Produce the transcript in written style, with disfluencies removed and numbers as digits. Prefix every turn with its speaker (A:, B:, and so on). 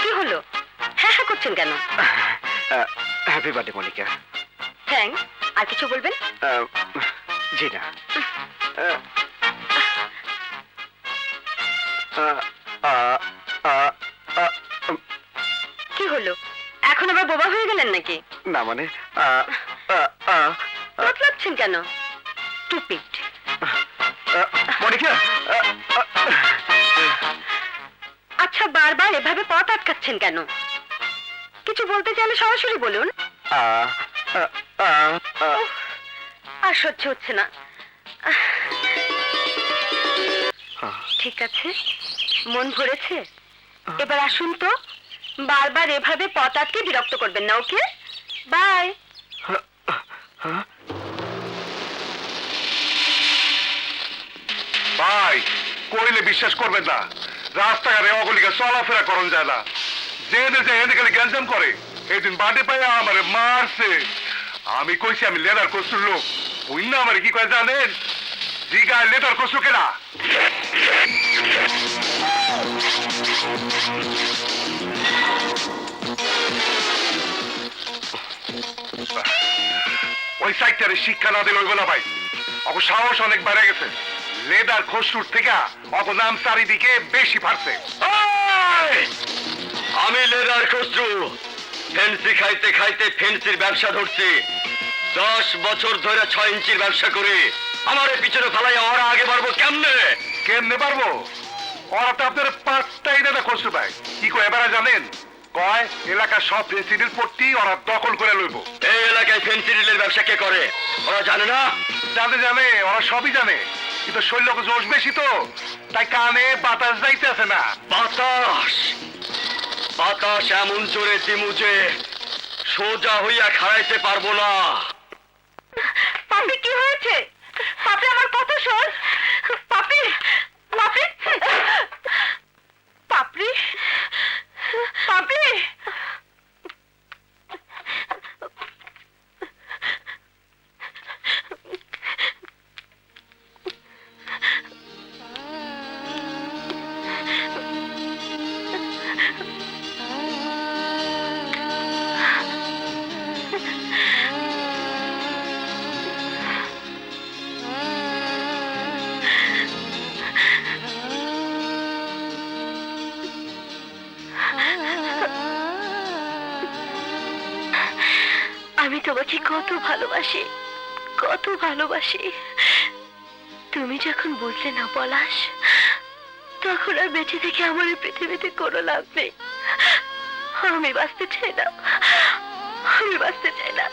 A: কি হলো? হ্যাঁ হ্যাঁ করছেন কেন?
B: Happy birthday Monica.
A: থ্যাঙ্কস। আর কিছু বলবেন?
B: জি না।
A: কি হলো? এখন আবার বোবা হয়ে গেলেন নাকি?
B: না মানে
A: তোতলাচ্ছেন কেন? স্টুপিড।
B: মনিকা,
A: আচ্ছা বারবার এভাবে পথ আটকাচ্ছেন কেন? কিছু বলতে চাইলে সরাসরি বলুন। আর সহ্য হচ্ছে না। ঠিক আছে, মন ভরেছে। এবার আসুন তো, বারবার এভাবে পথ আটকে বিরক্ত করবেন না। ওকে, বাই।
C: ভাই কইলে বিশ্বাস করবেন না, রাস্তাঘাটে অগলিকা চলাফেরা করন যায় না, জেনে যে এনে গেলে গ্যাঞ্জাম করে। এদিন বাড়ি পাইয়া আমারে মারছে। আমি কইছি আমি লেদার কসুর লোক, ওই না আমার কি কয় জানেন? জিগায় লেদার কসু কেনা। ওই সাইটারে শিক্ষা না দিলে হইব না ভাই। অব সাহস অনেক বেড়ে গেছে। লেদার খসরুর থেকে অব নাম চারিদিকে বেশি ফারছে।
D: আমি লেদার খসরু, ফেন্সি খাইতে খাইতে ফেন্সির ব্যবসা ধরছি। 10 বছর ধরে 6 ইঞ্চির ব্যবসা করি। আমার পিছনে ফালাই ওরা আগে বাড়বো কেমনে?
C: কেমনে পারবো? ওরা তো আপনার পাঁচটাই দাদা খসরু ভাই। কি কয় এবারে জানেন? কয় এলাকার সব ফেন্সিডিল পট্টি ওরা দখল করে লইব।
D: এই এলাকায় ফেন্সি রিলের ব্যবসা কে করে ওরা জানে না?
C: জানে জানে, ওরা সবই জানে, কিন্তু শৈল্যকে জোশ বেশি তো, তাই কানে বাতাস যাইতেছে না।
D: বাতাস বাতাস এমন জোরে দিমু যে সোজা হইয়া খাড়াইতে পারবো না।
A: পাপি কি হয়েছে? পাপি আমার কথা শোন। পাপি, পাপি, পাপড়ি, পাপি। আমি তোমাকে কত ভালোবাসি, কত ভালোবাসি। তুমি যখন বুঝলে না পলাশ, তখন আর বেঁচে থেকে আমার এই পৃথিবীতে কোনো লাভ নেই। আমি বাঁচতে চাই না, আমি বাঁচতে চাই না।